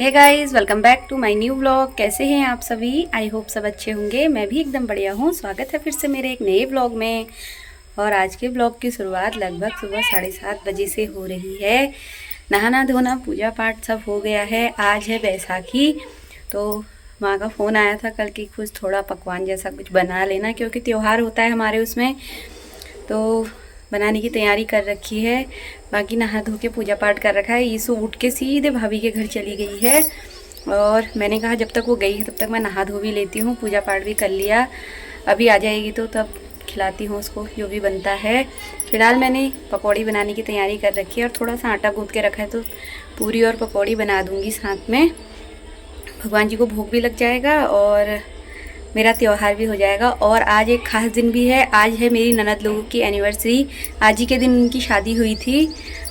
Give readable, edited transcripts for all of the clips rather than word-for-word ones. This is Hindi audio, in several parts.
Hey guys, welcome back to my new vlog. कैसे हैं आप सभी? आई होप सब अच्छे होंगे। मैं भी एकदम बढ़िया हूँ। स्वागत है फिर से मेरे एक नए व्लॉग में। और आज के व्लॉग की शुरुआत लगभग सुबह 7:30 बजे से हो रही है। नहाना धोना पूजा पाठ सब हो गया है। आज है बैसाखी, तो माँ का फ़ोन आया था कल की कुछ थोड़ा पकवान जैसा कुछ बना लेना, क्योंकि त्यौहार होता है हमारे उसमें, तो बनाने की तैयारी कर रखी है। बाकी नहा धो के पूजा पाठ कर रखा है। यीशु उठ के सीधे भाभी के घर चली गई है और मैंने कहा जब तक वो गई है तब तक मैं नहा धो भी लेती हूँ, पूजा पाठ भी कर लिया। अभी आ जाएगी तो तब खिलाती हूँ उसको जो भी बनता है। फिलहाल मैंने पकौड़ी बनाने की तैयारी कर रखी है और थोड़ा सा आटा गूँथ के रखा है, तो पूरी और पकौड़ी बना दूँगी साथ में। भगवान जी को भोग भी लग जाएगा और मेरा त्यौहार भी हो जाएगा। और आज एक ख़ास दिन भी है। आज है मेरी ननद लोगों की एनिवर्सरी। आज ही के दिन उनकी शादी हुई थी।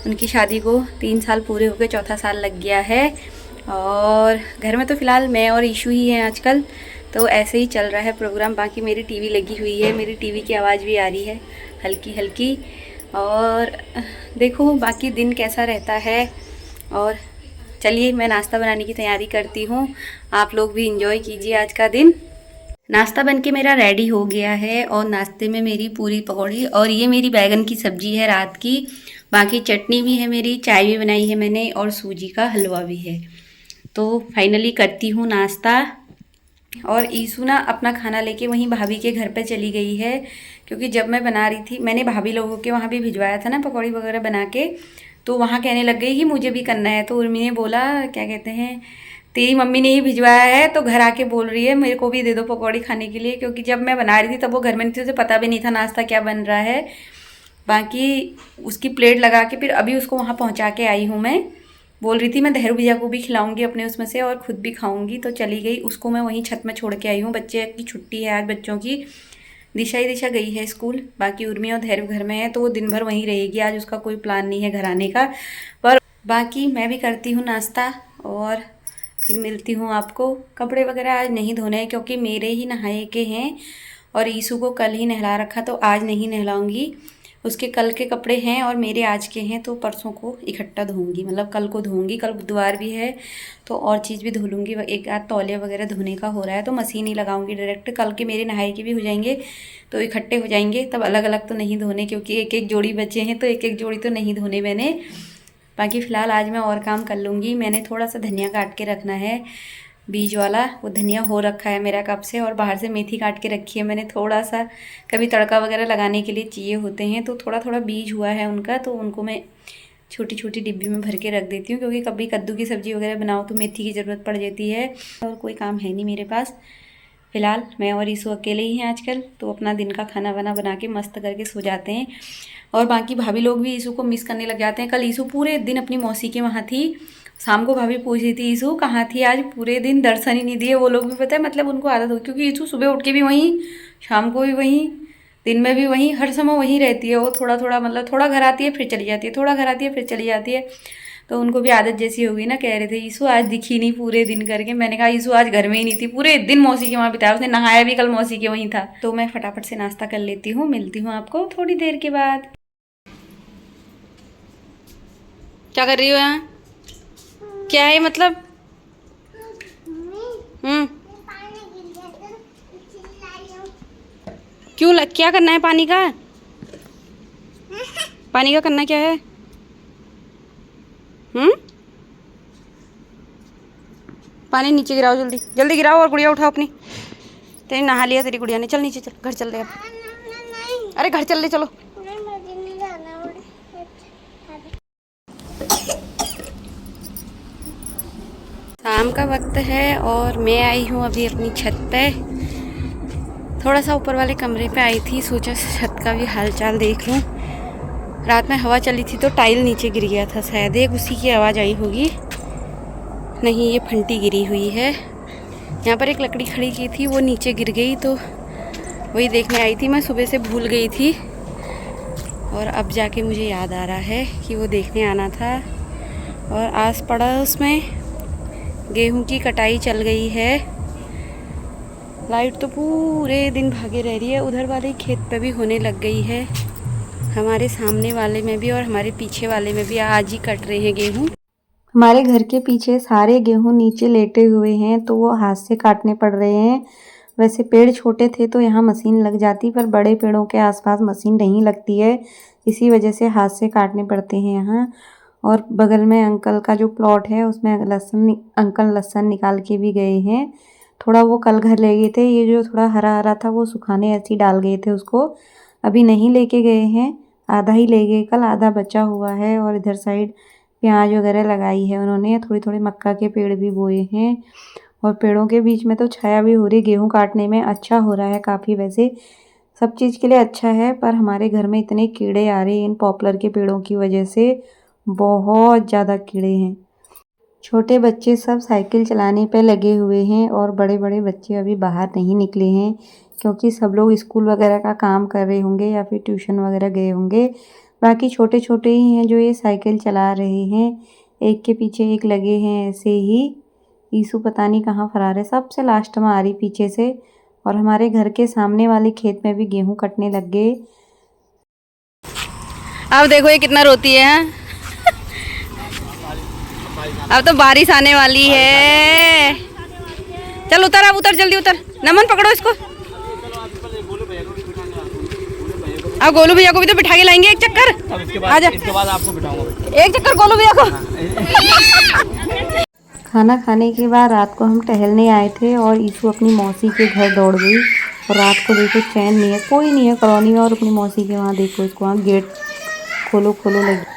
उनकी शादी को 3 साल पूरे हो गए, चौथा साल लग गया है। और घर में तो फ़िलहाल मैं और ईशू ही हैं आजकल, तो ऐसे ही चल रहा है प्रोग्राम। बाकी मेरी टीवी लगी हुई है, मेरी टीवी की आवाज़ भी आ रही है हल्की हल्की। और देखो बाकी दिन कैसा रहता है। और चलिए मैं नाश्ता बनाने की तैयारी करती हूँ। आप लोग भी इंजॉय कीजिए आज का दिन। नाश्ता बनके मेरा रेडी हो गया है और नाश्ते में मेरी पूरी पकौड़ी और ये मेरी बैगन की सब्जी है रात की। बाकी चटनी भी है मेरी, चाय भी बनाई है मैंने और सूजी का हलवा भी है। तो फाइनली करती हूँ नाश्ता। और ईशू ना अपना खाना लेके वहीं भाभी के घर पे चली गई है, क्योंकि जब मैं बना रही थी मैंने भाभी लोगों के वहाँ भी भिजवाया था ना पकौड़ी वगैरह बना के, तो वहाँ कहने लग गई कि मुझे भी करना है। तो उर्मी ने बोला क्या कहते हैं, तेरी मम्मी ने ही भिजवाया है तो घर आके बोल रही है मेरे को भी दे दो पकौड़ी खाने के लिए, क्योंकि जब मैं बना रही थी तब वो घर में नहीं थी, उसे पता भी नहीं था नाश्ता क्या बन रहा है। बाकी उसकी प्लेट लगा के फिर अभी उसको वहाँ पहुँचा के आई हूँ मैं। बोल रही थी मैं धैर्य भैया को भी खिलाऊंगी अपने उसमें से और खुद भी खाऊंगी, तो चली गई। उसको मैं वहीं छत में छोड़ के आई हूँ। बच्चे की छुट्टी है आज बच्चों की। दिशा गई है स्कूल, बाकी उर्मी और धैर्य घर में है, तो वो दिन भर वहीं रहेगी। आज उसका कोई प्लान नहीं है घर आने का। पर बाकी मैं भी करती हूँ नाश्ता और फिर मिलती हूँ आपको। कपड़े वगैरह आज नहीं धोने हैं क्योंकि मेरे ही नहाए के हैं और ईशू को कल ही नहला रखा, तो आज नहीं नहलाऊंगी। उसके कल के कपड़े हैं और मेरे आज के हैं, तो परसों को इकट्ठा धोऊंगी, मतलब कल को धोऊंगी। कल बुधवार भी है तो और चीज़ भी धो लूँगी। एक आध तौलिया वगैरह धोने का हो रहा है तो मशीन ही लगाऊंगी डायरेक्ट। कल के मेरे नहाए के भी हो जाएंगे तो इकट्ठे हो जाएंगे, तब अलग अलग तो नहीं धोने, क्योंकि एक एक जोड़ी बचे हैं तो एक एक जोड़ी तो नहीं धोने मैंने। बाकी फ़िलहाल आज मैं और काम कर लूँगी। मैंने थोड़ा सा धनिया काट के रखना है, बीज वाला वो धनिया हो रखा है मेरा कब से। और बाहर से मेथी काट के रखी है मैंने, थोड़ा सा कभी तड़का वगैरह लगाने के लिए चाहिए होते हैं, तो थोड़ा थोड़ा बीज हुआ है उनका, तो उनको मैं छोटी छोटी डिब्बी में भर के रख देती हूँ, क्योंकि कभी कद्दू की सब्ज़ी वगैरह बनाओ तो मेथी की ज़रूरत पड़ जाती है। और कोई काम है नहीं मेरे पास। फ़िलहाल मैं और ईशू अकेले ही हैं आजकल, तो अपना दिन का खाना वाना बना के मस्त करके सो जाते हैं। और बाकी भाभी लोग भी ईशू को मिस करने लग जाते हैं। कल ईशू पूरे दिन अपनी मौसी के वहाँ थी। शाम को भाभी पूछ रही थी ईशू कहाँ थी आज, पूरे दिन दर्शन ही नहीं दिए। वो लोग भी पता है, मतलब उनको आदत हो, क्योंकि ईशू सुबह उठ के भी वहीं, शाम को भी वहीं, दिन में भी वहीं, हर समय वहीं रहती है। वो थोड़ा थोड़ा मतलब थोड़ा घर आती है फिर चली जाती है, थोड़ा घर आती है फिर चली जाती है। तो उनको भी आदत जैसी हो गई ना। कह रहे थे ईशू आज दिखी नहीं पूरे दिन करके। मैंने कहा ईशू आज घर में ही नहीं थी, पूरे दिन मौसी के वहाँ बिताया, उसने नहाया भी कल मौसी के वहीं था। तो मैं फटाफट से नाश्ता कर लेती हूँ, मिलती हूँ आपको थोड़ी देर के बाद। क्या कर रही हो यहाँ? क्या है मतलब? क्यों क्या करना है पानी का? पानी का करना क्या है? पानी नीचे गिराओ, जल्दी जल्दी गिराओ और गुड़िया उठाओ अपनी। तेरी नहा लिया तेरी गुड़िया ने। चल नीचे चल, घर चल रहे अब। अरे घर चल रहे, चलो। शाम का वक्त है और मैं आई हूँ अभी अपनी छत पे। थोड़ा सा ऊपर वाले कमरे पे आई थी, सोचा छत का भी हालचाल देख लूँ। रात में हवा चली थी तो टाइल नीचे गिर गया था, शायद एक उसी की आवाज़ आई होगी। नहीं, ये फंटी गिरी हुई है। यहाँ पर एक लकड़ी खड़ी की थी, वो नीचे गिर गई, तो वही देखने आई थी। मैं सुबह से भूल गई थी और अब जाके मुझे याद आ रहा है कि वो देखने आना था। और आस पड़ोस में गेहूं की कटाई चल गई है। लाइट तो पूरे दिन भागे रह रही है। उधर वाले खेत पे भी होने लग गई है, हमारे सामने वाले में भी और हमारे पीछे वाले में भी आज ही कट रहे हैं गेहूं। हमारे घर के पीछे सारे गेहूं नीचे लेटे हुए हैं तो वो हाथ से काटने पड़ रहे हैं। वैसे पेड़ छोटे थे तो यहाँ मशीन लग जाती, पर बड़े पेड़ों के आसपास मशीन नहीं लगती है, इसी वजह से हाथ से काटने पड़ते हैं यहाँ। और बगल में अंकल का जो प्लॉट है उसमें अंकल लहसुन निकाल के भी गए हैं। थोड़ा वो कल घर ले गए थे, ये जो थोड़ा हरा हरा था वो सुखाने ऐसे ही डाल गए थे उसको, अभी नहीं लेके गए हैं, आधा ही ले गए कल, आधा बचा हुआ है। और इधर साइड प्याज वगैरह लगाई है उन्होंने, थोड़ी थोड़ी मक्का के पेड़ भी बोए हैं। और पेड़ों के बीच में तो छाया भी हो रही, गेहूं काटने में अच्छा हो रहा है काफ़ी। वैसे सब चीज़ के लिए अच्छा है, पर हमारे घर में इतने कीड़े आ रहे हैं इन पॉपुलर के पेड़ों की वजह से, बहुत ज़्यादा कीड़े हैं। छोटे बच्चे सब साइकिल चलाने पे लगे हुए हैं और बड़े बड़े बच्चे अभी बाहर नहीं निकले हैं, क्योंकि सब लोग स्कूल वगैरह का काम कर रहे होंगे या फिर ट्यूशन वगैरह गए होंगे। बाकी छोटे छोटे ही हैं जो ये साइकिल चला रहे हैं, एक के पीछे एक लगे हैं ऐसे ही। ईसु पता नहीं कहाँ फरार है, सबसे लास्ट में आ रही पीछे से। और हमारे घर के सामने वाले खेत में भी गेहूं कटने लग गए। अब देखो ये कितना रोती है। अब तो बारिश आने वाली है। चल उतर, अब उतर, जल्दी उतर। नमन पकड़ो इसको। अब गोलू भैया को भी तो बिठा के लाएंगे एक चक्कर। आजा, इसके बाद आपको बिठाऊंगा एक चक्कर गोलू भैया को। खाना खाने के बाद रात को हम टहलने आए थे और ईशु अपनी मौसी के घर दौड़ गई। और रात को देखो चैन नहीं है, कोई नहीं है कॉलोनी में, और अपनी मौसी के वहाँ देखो इसको, वहाँ गेट खोलो खोलो लगी।